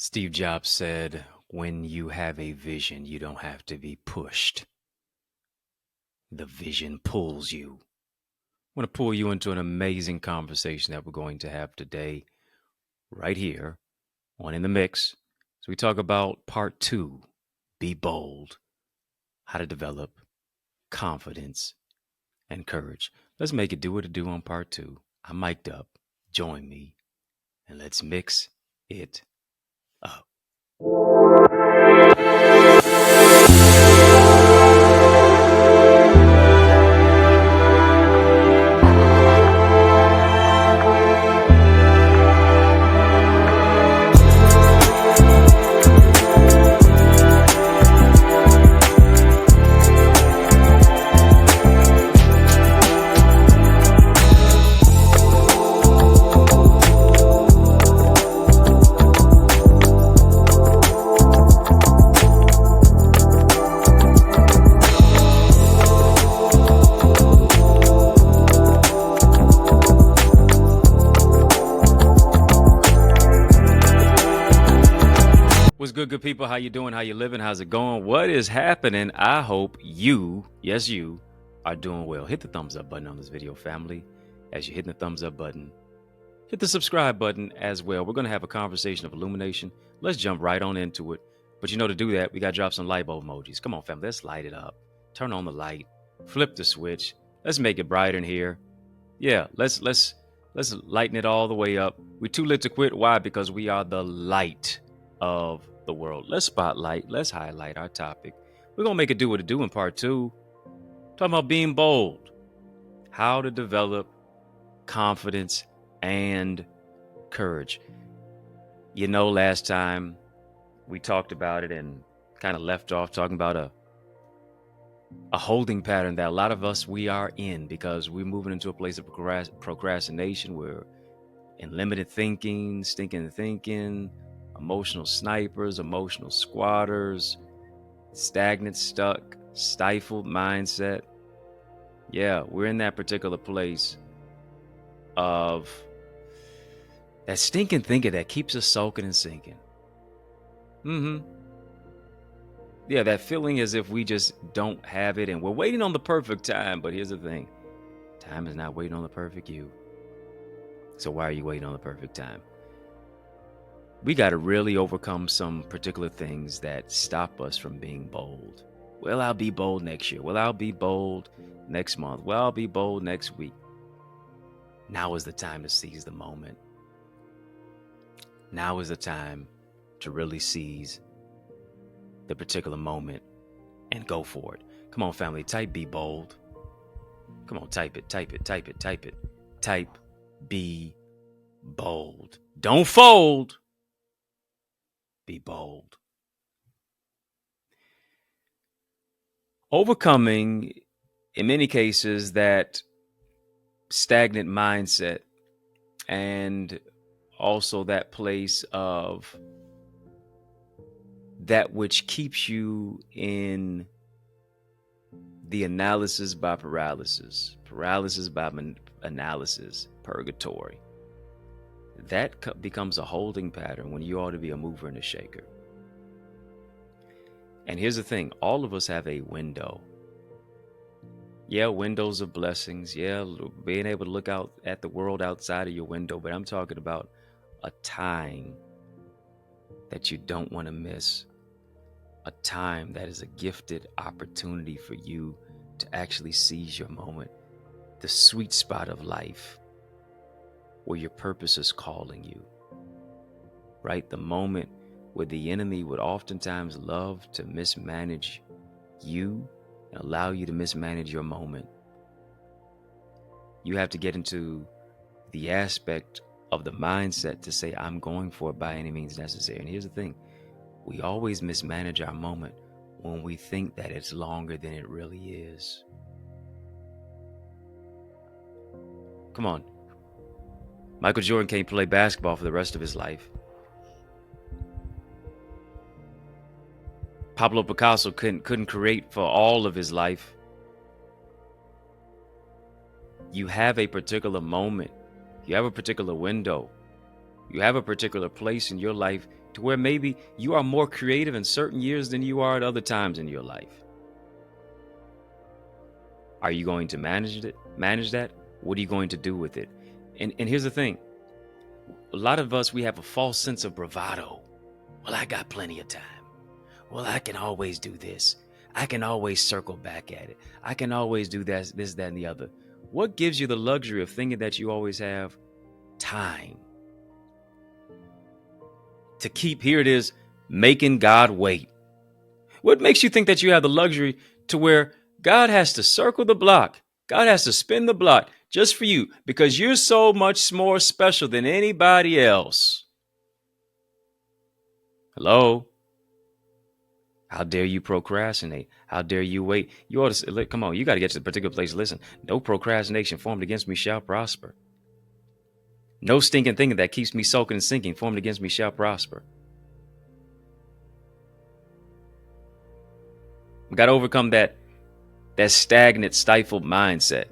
Steve Jobs said, when you have a vision, you don't have to be pushed. The vision pulls you. I want to pull you into an amazing conversation that we're going to have today, right here on In the Mix. So we talk about part two, be bold, how to develop confidence and courage. Let's make it do what it do on part two. I'm mic'd up. Join me and let's mix it up. What's good people? How you doing? How you living? How's it going? What is happening? I hope you, yes you, are doing well. Hit the thumbs up button on this video, family. As you're hitting the thumbs up button, hit the subscribe button as well. We're going to have a conversation of illumination. Let's jump right on into it. But to do that, we got to drop some light bulb emojis. Come on, family. Let's light it up. Turn on the light. Flip the switch. Let's make it brighter in here. Yeah, let's lighten it all the way up. We're too lit to quit. Why? Because we are the light of the world. Let's spotlight. Let's highlight our topic. We're going to make it do what it do in part two. Talking about being bold. How to develop confidence and courage. Last time we talked about it and kind of left off talking about a holding pattern that a lot of us we are in because we're moving into a place of procrastination. We're in limited thinking, stinking thinking, emotional snipers, emotional squatters, stagnant, stuck, stifled mindset. Yeah, we're in that particular place of that stinking thinking that keeps us sulking and sinking. Yeah, that feeling as if we just don't have it and we're waiting on the perfect time. But here's the thing. Time is not waiting on the perfect you. So why are you waiting on the perfect time? We got to really overcome some particular things that stop us from being bold. Well, I'll be bold next year. Well, I'll be bold next month. Well, I'll be bold next week. Now is the time to seize the moment. Now is the time to really seize the particular moment and go for it. Come on, family, type be bold. Come on, type it. Type be bold. Don't fold. Be bold. Overcoming, in many cases, that stagnant mindset and also that place of that which keeps you in the analysis by paralysis by analysis, purgatory. That becomes a holding pattern when you ought to be a mover and a shaker. And here's the thing, all of us have a window. Yeah, windows of blessings. Yeah, being able to look out at the world outside of your window. But I'm talking about a time that you don't want to miss. A time that is a gifted opportunity for you to actually seize your moment. The sweet spot of life where your purpose is calling you. Right? The moment where the enemy would oftentimes love to mismanage you and allow you to mismanage your moment. You have to get into the aspect of the mindset to say, I'm going for it by any means necessary. And here's the thing. We always mismanage our moment when we think that it's longer than it really is. Come on. Michael Jordan can't play basketball for the rest of his life. Pablo Picasso couldn't create for all of his life. You have a particular moment. You have a particular window. You have a particular place in your life to where maybe you are more creative in certain years than you are at other times in your life? Are you going to manage that? What are you going to do with it? And here's the thing. A lot of us, we have a false sense of bravado. Well, I got plenty of time. Well, I can always do this. I can always circle back at it. I can always do this, that, and the other. What gives you the luxury of thinking that you always have time to keep, here it is, making God wait? What makes you think that you have the luxury to where God has to circle the block? God has to spin the block just for you because you're so much more special than anybody else. Hello? How dare you procrastinate? How dare you wait? You ought to, come on, you got to get to the particular place. Listen, no procrastination formed against me shall prosper. No stinking thing that keeps me soaking and sinking formed against me shall prosper. We got to overcome that stagnant, stifled mindset.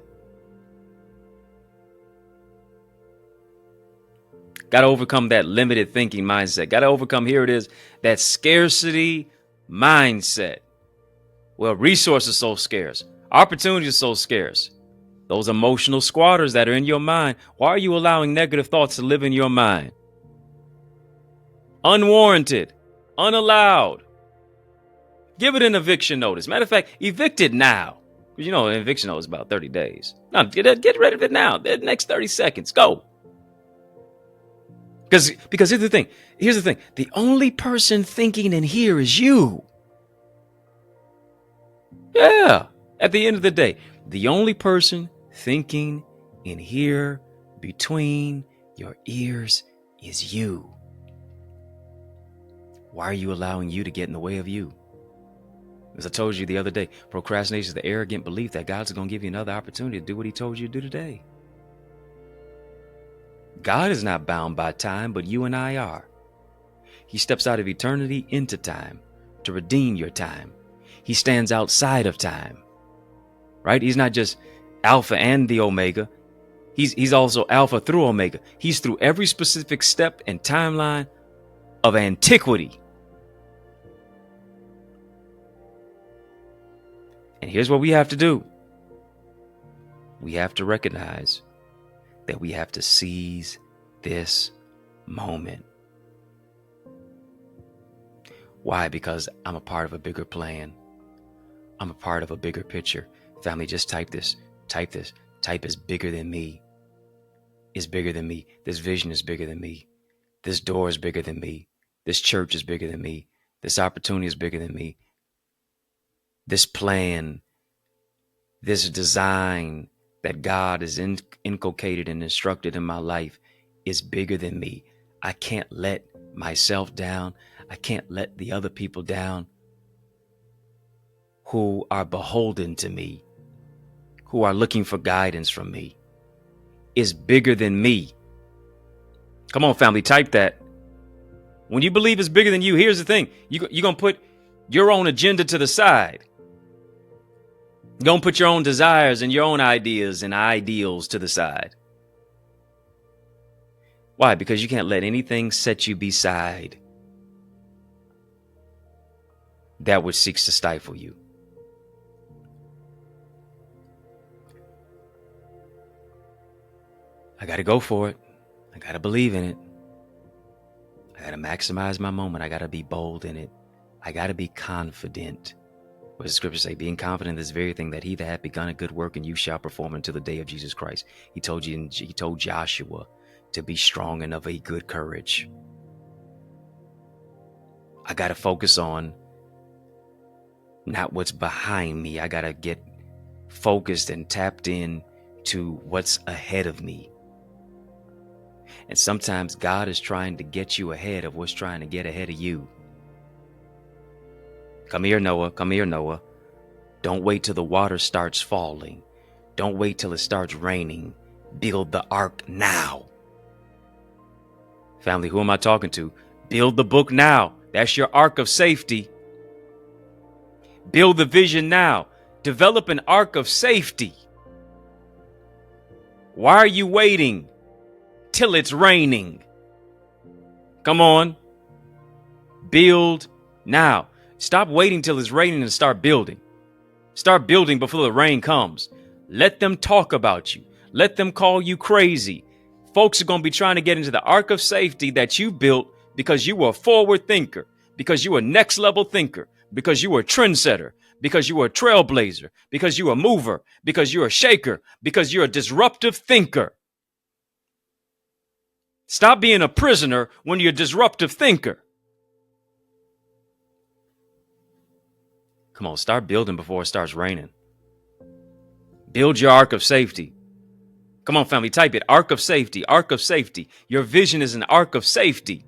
Got to overcome that limited thinking mindset. Got to overcome, here it is, that scarcity mindset. Well, resources are so scarce. Opportunities are so scarce. Those emotional squatters that are in your mind, why are you allowing negative thoughts to live in your mind? Unwarranted, unallowed. Give it an eviction notice. Matter of fact, evict it now. You know, an eviction notice is about 30 days. Now, get rid of it now. The next 30 seconds. Go. Because here's the thing. The only person thinking in here is you. Yeah. At the end of the day, the only person thinking in here between your ears is you. Why are you allowing you to get in the way of you? As I told you the other day, procrastination is the arrogant belief that God's going to give you another opportunity to do what he told you to do today. God is not bound by time, but you and I are. He steps out of eternity into time to redeem your time. He stands outside of time, right? He's not just Alpha and the Omega. He's also Alpha through Omega. He's through every specific step and timeline of antiquity. And here's what we have to do. We have to recognize that we have to seize this moment. Why? Because I'm a part of a bigger plan. I'm a part of a bigger picture. Family, just type this. Type this. Type is bigger than me. It's bigger than me. This vision is bigger than me. This door is bigger than me. This church is bigger than me. This opportunity is bigger than me. This plan, this design that God has inculcated and instructed in my life is bigger than me. I can't let myself down. I can't let the other people down who are beholden to me, who are looking for guidance from me. It's bigger than me. Come on, family, type that. When you believe it's bigger than you, here's the thing. You're going to put your own agenda to the side. You're going to put your own desires and your own ideas and ideals to the side. Why? Because you can't let anything set you beside that which seeks to stifle you. I got to go for it. I got to believe in it. I got to maximize my moment. I got to be bold in it. I got to be confident. What does the scripture say? Being confident in this very thing, that he that hath begun a good work in you shall perform until the day of Jesus Christ. He told Joshua to be strong and of a good courage. I got to focus on not what's behind me. I got to get focused and tapped in to what's ahead of me. And sometimes God is trying to get you ahead of what's trying to get ahead of you. Come here, Noah. Come here, Noah. Don't wait till the water starts falling. Don't wait till it starts raining. Build the ark now. Family, who am I talking to? Build the book now. That's your ark of safety. Build the vision now. Develop an ark of safety. Why are you waiting till it's raining? Come on. Build now. Stop waiting till it's raining and start building. Start building before the rain comes. Let them talk about you. Let them call you crazy. Folks are going to be trying to get into the ark of safety that you built because you were a forward thinker, because you were a next level thinker, because you were a trendsetter, because you were a trailblazer, because you were a mover, because you're a shaker, because you're a disruptive thinker. Stop being a prisoner when you're a disruptive thinker. Come on, start building before it starts raining. Build your ark of safety. Come on, family, type it. Ark of safety, ark of safety. Your vision is an ark of safety.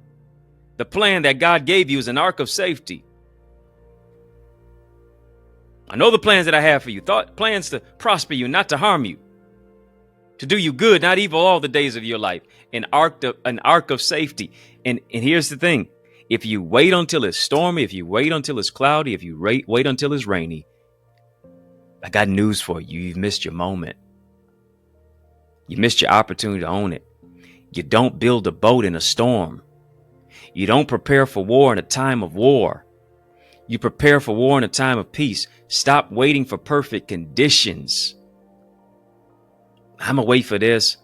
The plan that God gave you is an ark of safety. I know the plans that I have for you. Plans to prosper you, not to harm you. To do you good, not evil, all the days of your life. An ark of safety. And here's the thing. If you wait until it's stormy, if you wait until it's cloudy, if you wait until it's rainy, I got news for you. You've missed your moment. You missed your opportunity to own it. You don't build a boat in a storm. You don't prepare for war in a time of war. You prepare for war in a time of peace. Stop waiting for perfect conditions. I'm going to wait for this.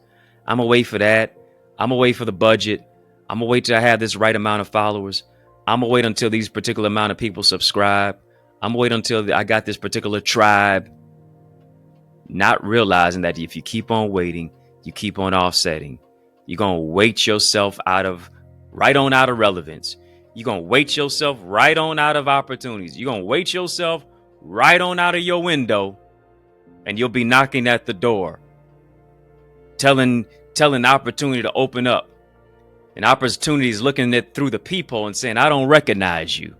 I'm going to wait for that. I'm going to wait for the budget. I'm going to wait till I have this right amount of followers. I'm going to wait until these particular amount of people subscribe. I'm going to wait until I got this particular tribe. Not realizing that if you keep on waiting, you keep on offsetting. You're going to wait yourself right on out of relevance. You're going to wait yourself right on out of opportunities. You're going to wait yourself right on out of your window, and you'll be knocking at the door, telling opportunity to open up. And opportunity is looking at through the people and saying, I don't recognize you.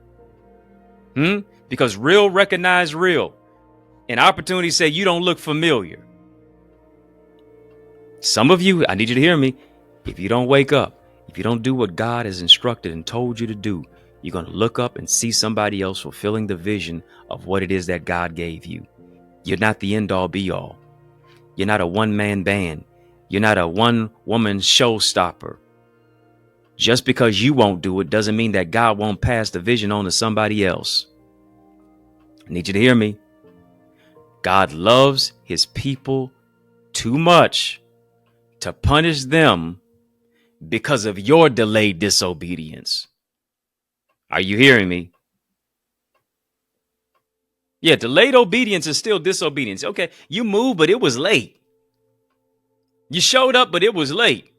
Because real recognize real. And opportunity say you don't look familiar. Some of you, I need you to hear me. If you don't wake up, if you don't do what God has instructed and told you to do, you're going to look up and see somebody else fulfilling the vision of what it is that God gave you. You're not the end all be all. You're not a one-man band. You're not a one-woman showstopper. Just because you won't do it doesn't mean that God won't pass the vision on to somebody else. I need you to hear me. God loves his people too much to punish them because of your delayed disobedience. Are you hearing me? Yeah, delayed obedience is still disobedience. Okay, you moved, but it was late. You showed up, but it was late.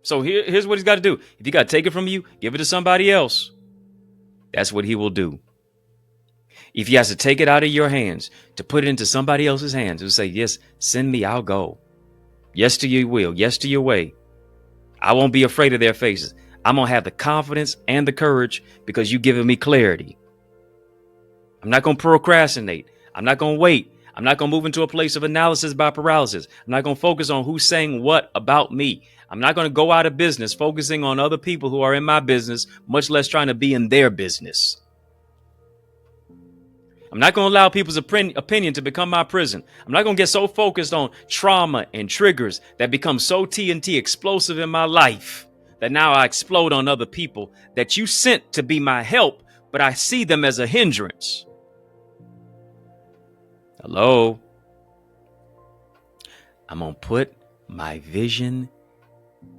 So here's what he's got to do. If he got to take it from you, give it to somebody else. That's what he will do. If he has to take it out of your hands to put it into somebody else's hands and say, yes, send me, I'll go. Yes to your will. Yes to your way. I won't be afraid of their faces. I'm going to have the confidence and the courage because you've given me clarity. I'm not going to procrastinate. I'm not going to wait. I'm not going to move into a place of analysis by paralysis. I'm not going to focus on who's saying what about me. I'm not going to go out of business focusing on other people who are in my business, much less trying to be in their business. I'm not going to allow people's opinion to become my prison. I'm not going to get so focused on trauma and triggers that become so TNT explosive in my life that now I explode on other people that you sent to be my help, but I see them as a hindrance. Hello? I'm going to put my vision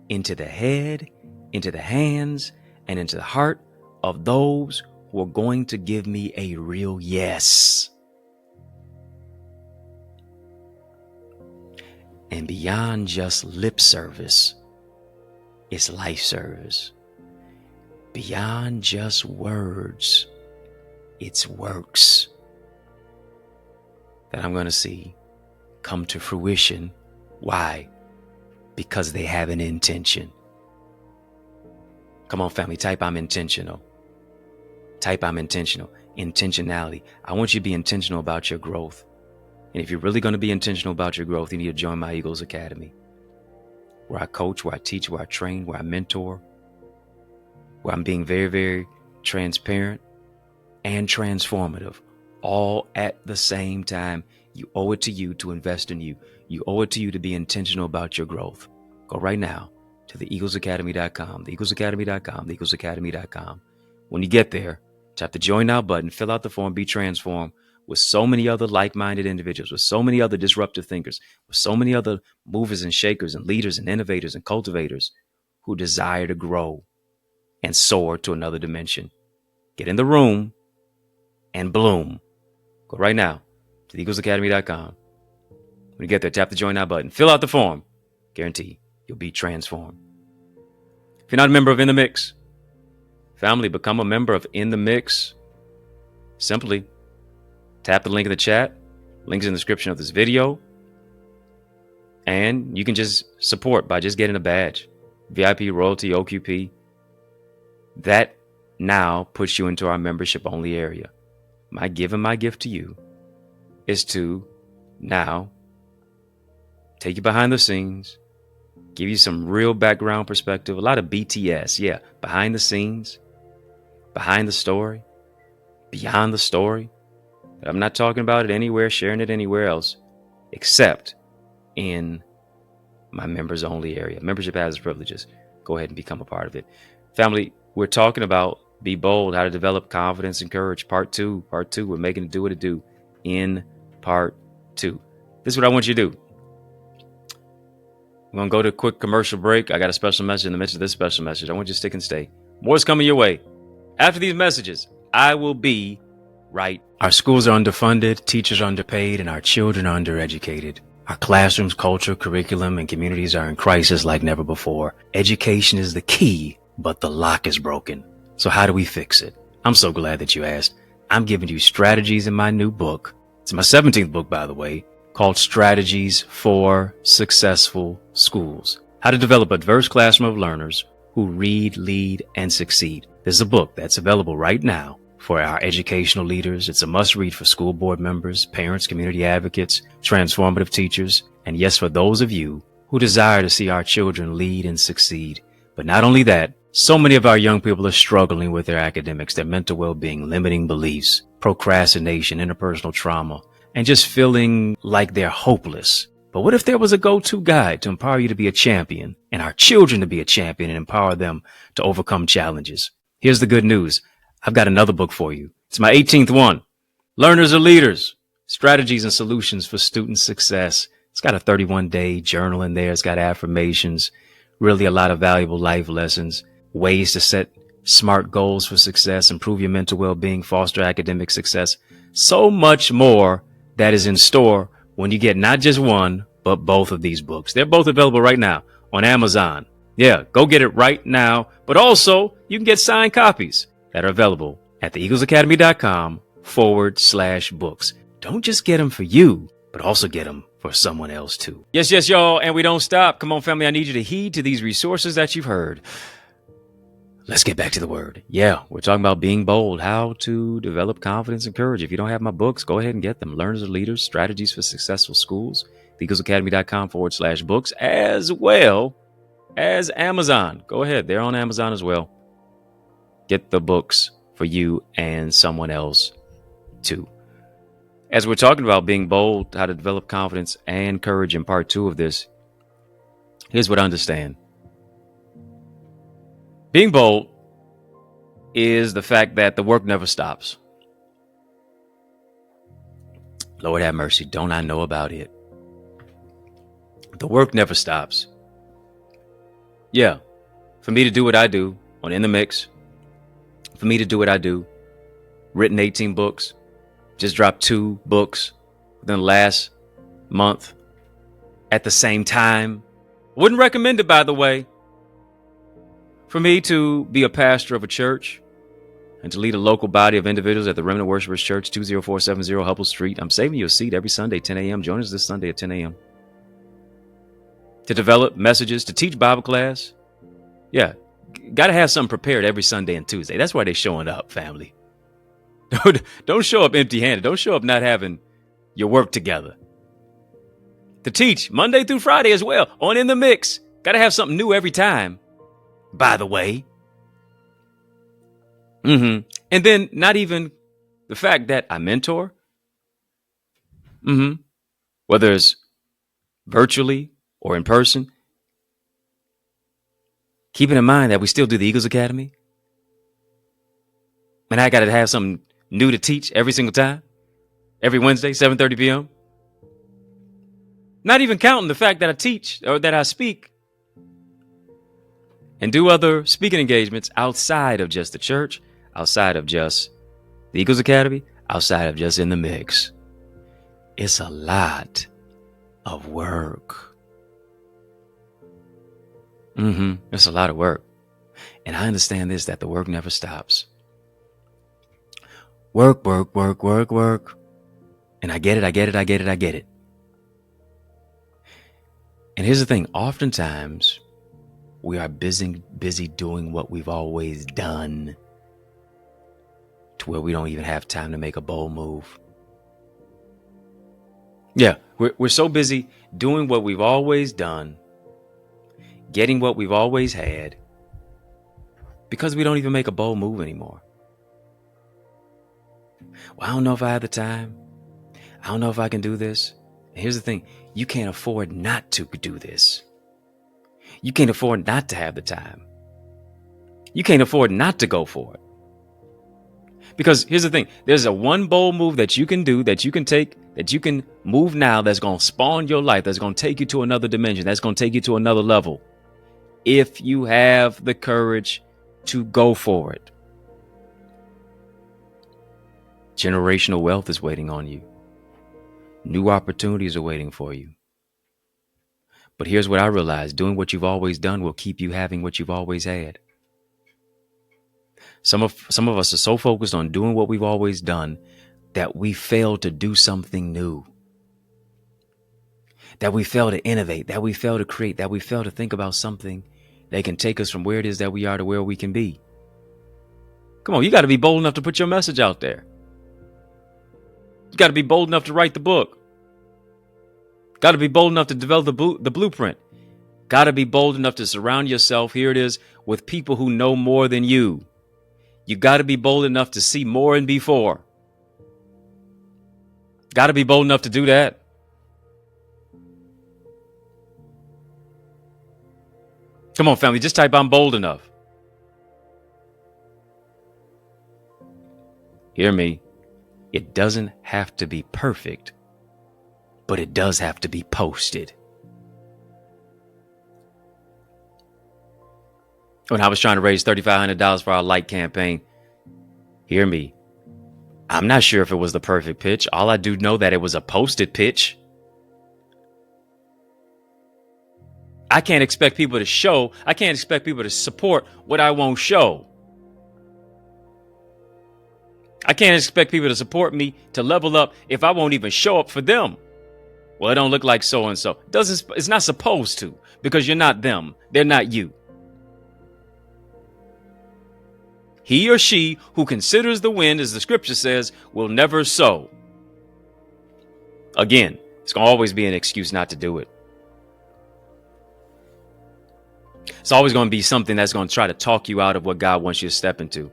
into the head, into the hands, and into the heart of those who are going to give me a real yes. And beyond just lip service, it's life service. Beyond just words, it's works that I'm going to see come to fruition. Why? Because they have an intention. Come on, family, type I'm intentional. Type I'm intentional. Intentionality. I want you to be intentional about your growth. And if you're really going to be intentional about your growth, you need to join my Eagles Academy, where I coach, where I teach, where I train, where I mentor, where I'm being very, very transparent and transformative, all at the same time. You owe it to you to invest in you. You owe it to you to be intentional about your growth. Go right now to theeaglesacademy.com, theeaglesacademy.com, theeaglesacademy.com, When you get there, tap the Join Now button, fill out the form, be transformed with so many other like-minded individuals, with so many other disruptive thinkers, with so many other movers and shakers and leaders and innovators and cultivators who desire to grow and soar to another dimension. Get in the room and bloom. Go right now to theeaglesacademy.com. When you get there, tap the Join Now button, fill out the form. Guarantee you'll be transformed. If you're not a member of In the Mix, family, become a member of In the Mix. Simply tap the link in the chat, links in the description of this video, and you can just support by just getting a badge. VIP, royalty, OQP. That now puts you into our membership only area. My gift to you is to now take you behind the scenes, give you some real background perspective, a lot of BTS. Yeah, behind the scenes, behind the story, beyond the story. I'm not talking about it anywhere, sharing it anywhere else, except in my members only area. Membership has its privileges. Go ahead and become a part of it. Family, we're talking about Be Bold, how to develop confidence and courage. Part two. We're making it do what it do in part 2. This is what I want you to do. I'm going to go to a quick commercial break. I got a special message in the midst of this special message. I want you to stick and stay. More is coming your way. After these messages, I will be right. Our schools are underfunded, teachers are underpaid, and our children are undereducated. Our classrooms, culture, curriculum, and communities are in crisis like never before. Education is the key, but the lock is broken. So how do we fix it? I'm so glad that you asked. I'm giving you strategies in my new book. It's my 17th book, by the way, called Strategies for Successful Schools. How to develop a diverse classroom of learners who read, lead, and succeed. This is a book that's available right now for our educational leaders. It's a must-read for school board members, parents, community advocates, transformative teachers, and yes, for those of you who desire to see our children lead and succeed. But not only that, so many of our young people are struggling with their academics, their mental well-being, limiting beliefs, procrastination, interpersonal trauma, and just feeling like they're hopeless. But what if there was a go-to guide to empower you to be a champion and our children to be a champion and empower them to overcome challenges? Here's the good news. I've got another book for you. It's my 18th one. Learners are Leaders, Strategies and Solutions for Student Success. It's got a 31-day journal in there. It's got affirmations, really a lot of valuable life lessons, ways to set smart goals for success, improve your mental well-being, foster academic success. So much more that is in store when you get not just one, but both of these books. They're both available right now on Amazon. Yeah, go get it right now. But also, you can get signed copies that are available at theeaglesacademy.com/books. Don't just get them for you, but also get them for someone else too. Yes, y'all. And we don't stop. Come on, family. I need you to heed to these resources that you've heard. Let's get back to the word. Yeah, we're talking about being bold, how to develop confidence and courage. If you don't have my books, go ahead and get them. Learners are Leaders, Strategies for Successful Schools, theeaglesacademy.com/books, as well as Amazon. Go ahead. They're on Amazon as well. Get the books for you and someone else too. As we're talking about being bold, how to develop confidence and courage in part 2 of this, here's what I understand. Being bold is the fact that the work never stops. Lord have mercy. Don't I know about it? The work never stops. Yeah. For me to do what I do on In the Mix, for me to do what I do, written 18 books, just dropped 2 books within the last month at the same time. Wouldn't recommend it, by the way. For me to be a pastor of a church and to lead a local body of individuals at the Remnant Worshipers Church, 20470 Hubble Street. I'm saving you a seat every Sunday, 10 a.m. Join us this Sunday at 10 a.m. To develop messages, to teach Bible class. Yeah, got to have something prepared every Sunday and Tuesday. That's why they're showing up, family. Don't show up empty-handed. Don't show up not having your work together. To teach Monday through Friday as well on In the Mix. Got to have something new every time. By the way. And then not even the fact that I mentor. Whether it's virtually or in person. Keeping in mind that we still do the Eagles Academy. And I got to have something new to teach every single time, every Wednesday, 7:30 p.m. Not even counting the fact that I teach or that I speak and do other speaking engagements outside of just the church, outside of just the Eagles Academy, outside of just in the mix. It's a lot of work. It's a lot of work. And I understand this, that the work never stops. Work, work, work, work, work. And I get it. And here's the thing. Oftentimes, we are busy doing what we've always done to where we don't even have time to make a bold move. Yeah, we're so busy doing what we've always done, getting what we've always had, because we don't even make a bold move anymore. Well, I don't know if I have the time. I don't know if I can do this. And here's the thing. You can't afford not to do this. You can't afford not to have the time. You can't afford not to go for it. Because here's the thing. There's a one bold move that you can do, that you can take, that you can move now, that's going to spawn your life, that's going to take you to another dimension, that's going to take you to another level. If you have the courage to go for it. Generational wealth is waiting on you. New opportunities are waiting for you. But here's what I realized. Doing what you've always done will keep you having what you've always had. Some of us are so focused on doing what we've always done that we fail to do something new. That we fail to innovate, that we fail to create, that we fail to think about something that can take us from where it is that we are to where we can be. Come on, you got to be bold enough to put your message out there. You got to be bold enough to write the book. Got to be bold enough to develop the blueprint. Got to be bold enough to surround yourself, here it is, with people who know more than you. You got to be bold enough to see more and before. Got to be bold enough to do that. Come on, family, just type I'm bold enough. Hear me. It doesn't have to be perfect, but it does have to be posted. When I was trying to raise $3,500 for our light campaign, hear me. I'm not sure if it was the perfect pitch. All I do know that it was a posted pitch. I can't expect people to support what I won't show. I can't expect people to support me, to level up, if I won't even show up for them. Well, it don't look like so and so. It's not supposed to, because you're not them. They're not you. He or she who considers the wind, as the scripture says, will never sow. Again, it's going to always be an excuse not to do it. It's always going to be something that's going to try to talk you out of what God wants you to step into.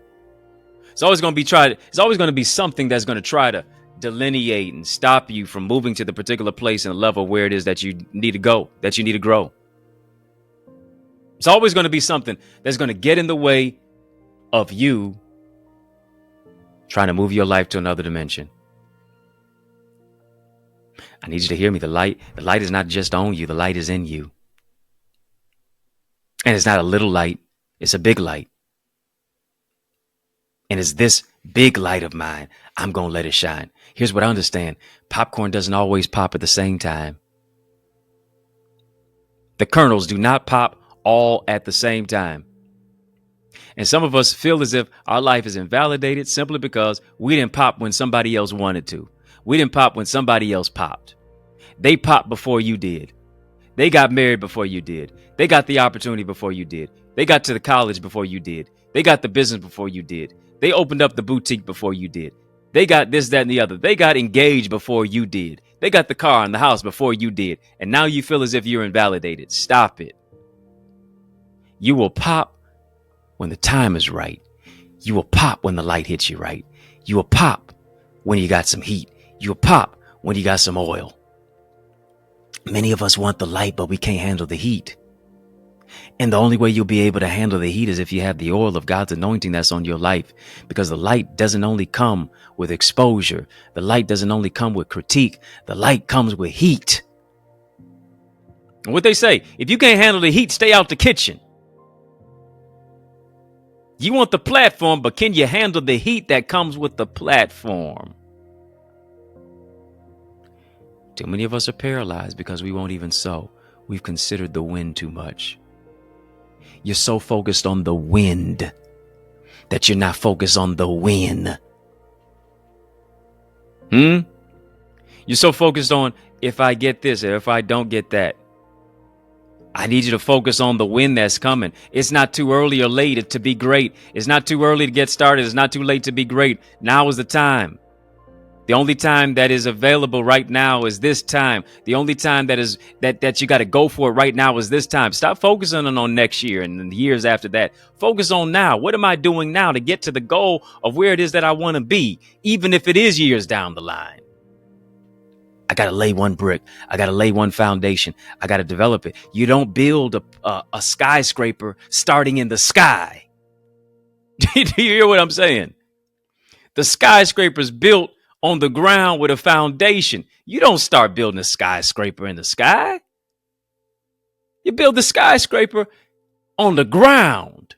It's always going to be something that's going to try to delineate and stop you from moving to the particular place and level where it is that you need to go, that you need to grow. It's always going to be something that's going to get in the way of you trying to move your life to another dimension. I need you to hear me. The light is not just on you. The light is in you. And it's not a little light. It's a big light. And it's this big light of mine. I'm going to let it shine. Here's what I understand. Popcorn doesn't always pop at the same time. The kernels do not pop all at the same time. And some of us feel as if our life is invalidated simply because we didn't pop when somebody else wanted to. We didn't pop when somebody else popped. They popped before you did. They got married before you did. They got the opportunity before you did. They got to the college before you did. They got the business before you did. They opened up the boutique before you did. They got this, that, and the other. They got engaged before you did. They got the car and the house before you did. And now you feel as if you're invalidated. Stop it. You will pop when the time is right. You will pop when the light hits you right. You will pop when you got some heat. You will pop when you got some oil. Many of us want the light, but we can't handle the heat. And the only way you'll be able to handle the heat is if you have the oil of God's anointing that's on your life, because the light doesn't only come with exposure. The light doesn't only come with critique. The light comes with heat. And what they say, if you can't handle the heat, stay out the kitchen. You want the platform, but can you handle the heat that comes with the platform? Too many of us are paralyzed because we won't even sow. We've considered the wind too much. You're so focused on the wind that you're not focused on the win. You're so focused on if I get this or if I don't get that. I need you to focus on the win that's coming. It's not too early or late to be great. It's not too early to get started. It's not too late to be great. Now is the time. The only time that is available right now is this time. The only time that you got to go for it right now is this time. Stop focusing on next year and the years after that. Focus on now. What am I doing now to get to the goal of where it is that I want to be, even if it is years down the line? I got to lay one brick. I got to lay one foundation. I got to develop it. You don't build a skyscraper starting in the sky. Do you hear what I'm saying? The skyscraper's built on the ground with a foundation. You don't start building a skyscraper in the sky. You build the skyscraper on the ground,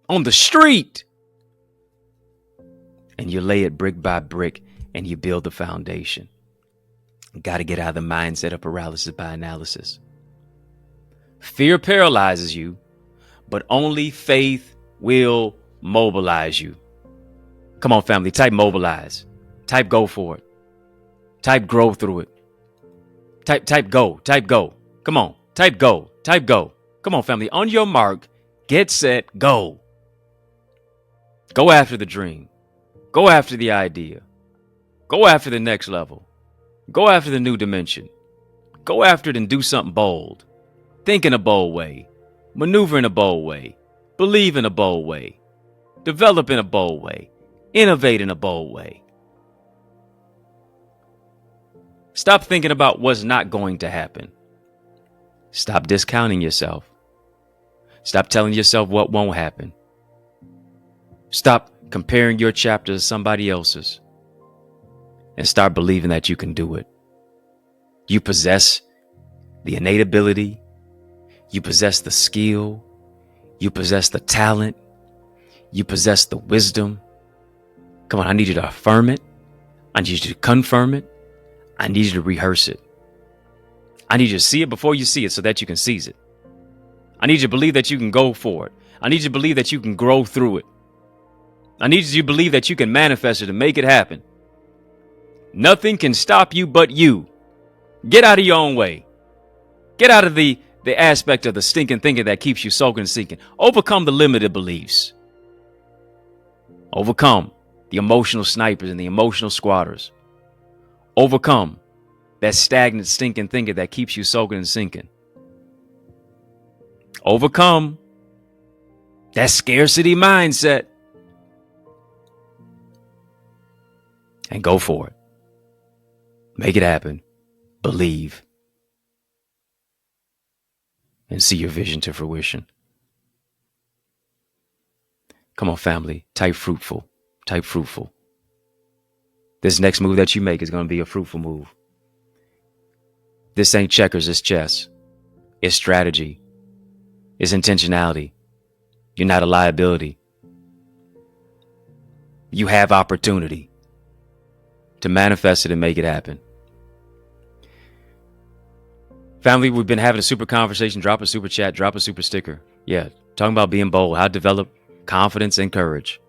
on the street. And you lay it brick by brick and you build the foundation. You got to get out of the mindset of paralysis by analysis. Fear paralyzes you, but only faith will mobilize you. Come on, family, type mobilize. Type go for it. Type grow through it. Type go. Type go. Come on. Type go. Type go. Come on, family. On your mark, get set, go. Go after the dream. Go after the idea. Go after the next level. Go after the new dimension. Go after it and do something bold. Think in a bold way. Maneuver in a bold way. Believe in a bold way. Develop in a bold way. Innovate in a bold way. Stop thinking about what's not going to happen. Stop discounting yourself. Stop telling yourself what won't happen. Stop comparing your chapter to somebody else's. And start believing that you can do it. You possess the innate ability. You possess the skill. You possess the talent. You possess the wisdom. Come on, I need you to affirm it. I need you to confirm it. I need you to rehearse it. I need you to see it before you see it so that you can seize it. I need you to believe that you can go for it. I need you to believe that you can grow through it. I need you to believe that you can manifest it and make it happen. Nothing can stop you but you. Get out of your own way. Get out of the aspect of the stinking thinking that keeps you soaking and sinking. Overcome the limited beliefs. Overcome the emotional snipers and the emotional squatters. Overcome that stagnant, stinking thinking that keeps you soaking and sinking. Overcome that scarcity mindset. And go for it. Make it happen. Believe. And see your vision to fruition. Come on, family. Type fruitful. Type fruitful. This next move that you make is going to be a fruitful move. This ain't checkers, it's chess. It's strategy. It's intentionality. You're not a liability. You have opportunity to manifest it and make it happen. Family, we've been having a super conversation. Drop a super chat, drop a super sticker. Yeah, talking about being bold, how to develop confidence and courage.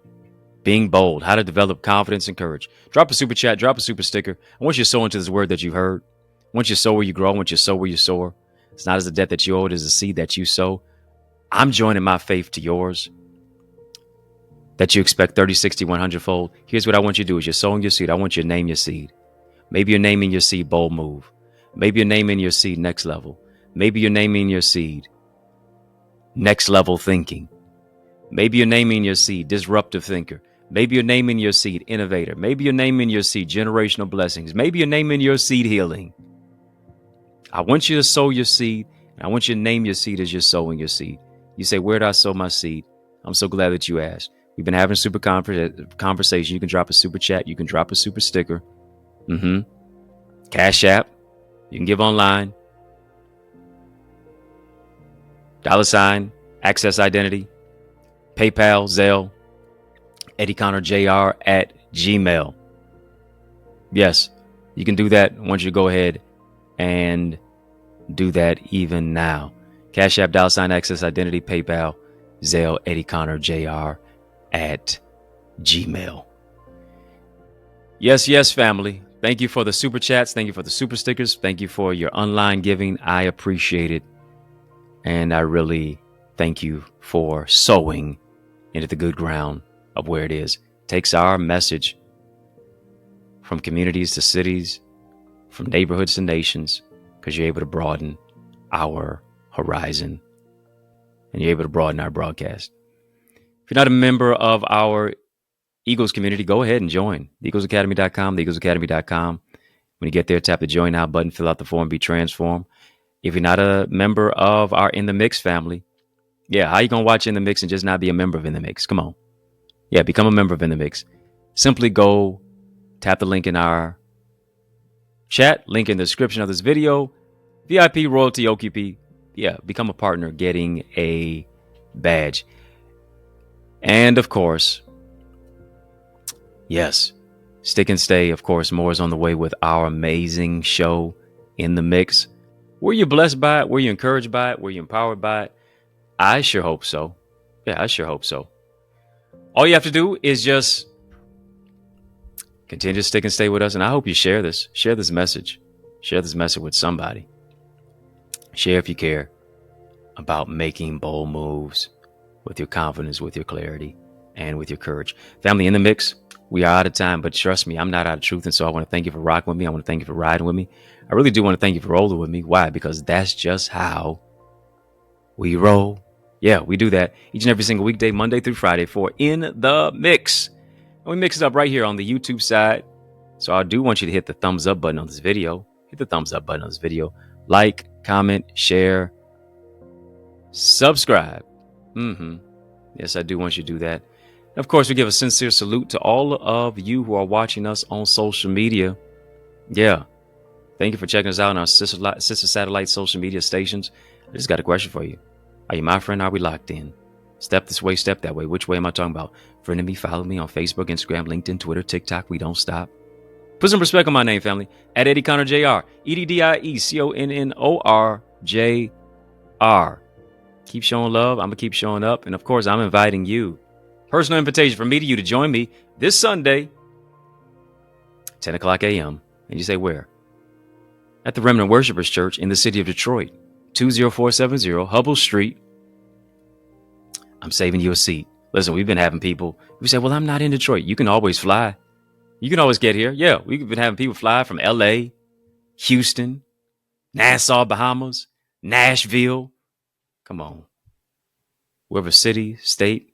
Being bold, how to develop confidence and courage. Drop a super chat, drop a super sticker. I want you to sow into this word that you've heard. I want you to sow where you grow. I want you to sow where you soar. It's not as the debt that you owe, it is the seed that you sow. I'm joining my faith to yours. That you expect 30, 60, 100 fold. Here's what I want you to do. Is you're sowing your seed. I want you to name your seed. Maybe you're naming your seed bold move. Maybe you're naming your seed next level. Maybe you're naming your seed next level thinking. Maybe you're naming your seed disruptive thinker. Maybe you're naming your seed innovator. Maybe you're naming your seed generational blessings. Maybe you're naming your seed healing. I want you to sow your seed I want you to name your seed as you're sowing your seed. You say, where did I sow my seed? I'm so glad that you asked. We've been having a super conversation. You can drop a super chat. You can drop a super sticker. Cash App. You can give online. $, Access Identity. PayPal, Zelle. EddieConnorJr at Gmail. Yes, you can do that. I want you to go ahead and do that even now. Cash App, $, Access Identity, PayPal, Zelle, EddieConnorJr at Gmail. Yes, family. Thank you for the super chats. Thank you for the super stickers. Thank you for your online giving. I appreciate it. And I really thank you for sowing into the good ground of where it is. It takes our message from communities to cities, from neighborhoods to nations, because you're able to broaden our horizon and you're able to broaden our broadcast. If you're not a member of our Eagles community, go ahead and join. TheEaglesAcademy.com, TheEaglesAcademy.com. When you get there, tap the Join Now button, fill out the form, be transformed. If you're not a member of our In the Mix family, how you going to watch In the Mix and just not be a member of In the Mix? Come on. Become a member of In the Mix. Simply go tap the link in our chat, link in the description of this video. VIP, royalty, OQP. Become a partner getting a badge. And of course, yes, stick and stay. Of course, more is on the way with our amazing show, In the Mix. Were you blessed by it? Were you encouraged by it? Were you empowered by it? I sure hope so. I sure hope so. All you have to do is just continue to stick and stay with us. And I hope you share this. Share this message. Share this message with somebody. Share if you care about making bold moves with your confidence, with your clarity, and with your courage. Family, In the Mix, we are out of time, but trust me, I'm not out of truth. And so I want to thank you for rocking with me. I want to thank you for riding with me. I really do want to thank you for rolling with me. Why? Because that's just how we roll. We do that each and every single weekday, Monday through Friday, for In the Mix. And we mix it up right here on the YouTube side. So I do want you to hit the thumbs up button on this video. Hit the thumbs up button on this video. Like, comment, share, subscribe. Yes, I do want you to do that. And of course, we give a sincere salute to all of you who are watching us on social media. Thank you for checking us out on our sister satellite social media stations. I just got a question for you. Are you my friend? Are we locked in? Step this way, step that way. Which way am I talking about? Friend me, follow me on Facebook, Instagram, LinkedIn, Twitter, TikTok. We don't stop. Put some respect on my name, family. At EddieConnorJr. EddieConnorJr. Keep showing love. I'm going to keep showing up. And of course, I'm inviting you. Personal invitation from me to you to join me this Sunday, 10 o'clock a.m. And you say, where? At the Remnant Worshipers Church in the city of Detroit, 20470 Hubble Street. I'm saving you a seat. Listen, we've been having people who say, well, I'm not in Detroit. You can always fly. You can always get here. We've been having people fly from LA, Houston, Nassau, Bahamas, Nashville. Come on. Whatever city, state,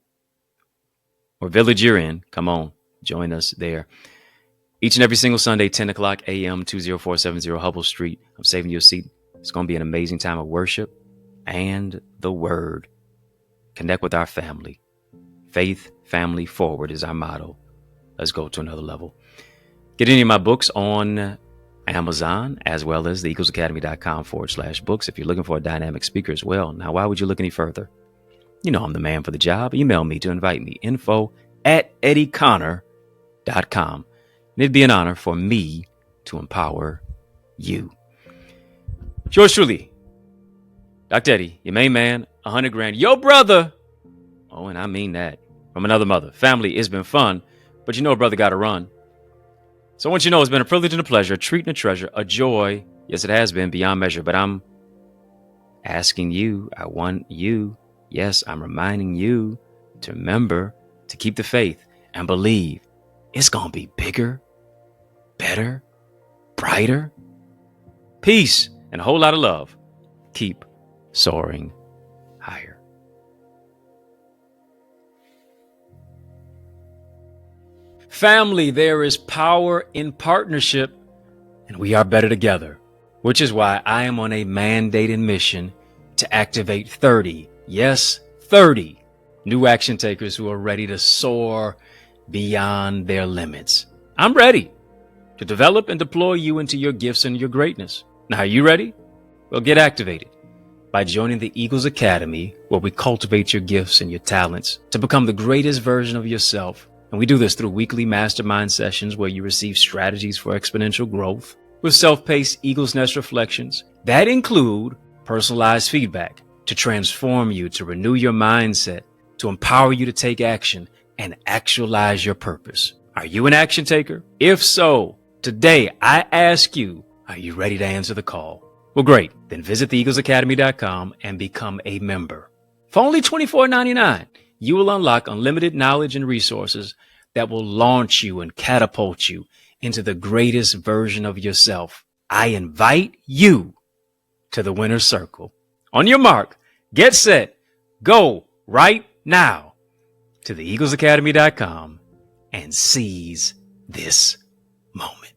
or village you're in, come on. Join us there. Each and every single Sunday, 10 o'clock a.m., 20470 Hubble Street. I'm saving you a seat. It's going to be an amazing time of worship and the word. Connect with our family. Faith, family, forward is our motto. Let's go to another level. Get any of my books on Amazon, as well as theeaglesacademy.com/books if you're looking for a dynamic speaker as well. Now, why would you look any further? You know I'm the man for the job. Email me to invite me. info@eddieconnor.com. And it'd be an honor for me to empower you. Yours truly, Dr. Eddie, your main man, 100 grand. Yo, brother. Oh, and I mean that. From another mother. Family, it's been fun, but you know a brother got to run. So I want you to know it's been a privilege and a pleasure, a treat and a treasure, a joy. Yes, it has been beyond measure, but I'm asking you, I want you, yes, I'm reminding you to remember to keep the faith and believe it's going to be bigger, better, brighter. Peace and a whole lot of love. Keep soaring higher. Family, there is power in partnership, and we are better together, which is why I am on a mandated mission to activate 30, yes, 30 new action takers who are ready to soar beyond their limits. I'm ready to develop and deploy you into your gifts and your greatness. Now, are you ready? Well, get activated by joining the Eagles Academy, where we cultivate your gifts and your talents to become the greatest version of yourself. And we do this through weekly mastermind sessions where you receive strategies for exponential growth with self-paced Eagles Nest reflections that include personalized feedback to transform you, to renew your mindset, to empower you to take action and actualize your purpose. Are you an action taker? If so, today I ask you, are you ready to answer the call? Well, great. Then visit theeaglesacademy.com and become a member. For only $24.99, you will unlock unlimited knowledge and resources that will launch you and catapult you into the greatest version of yourself. I invite you to the winner's circle. On your mark, get set, go right now to theeaglesacademy.com and seize this moment.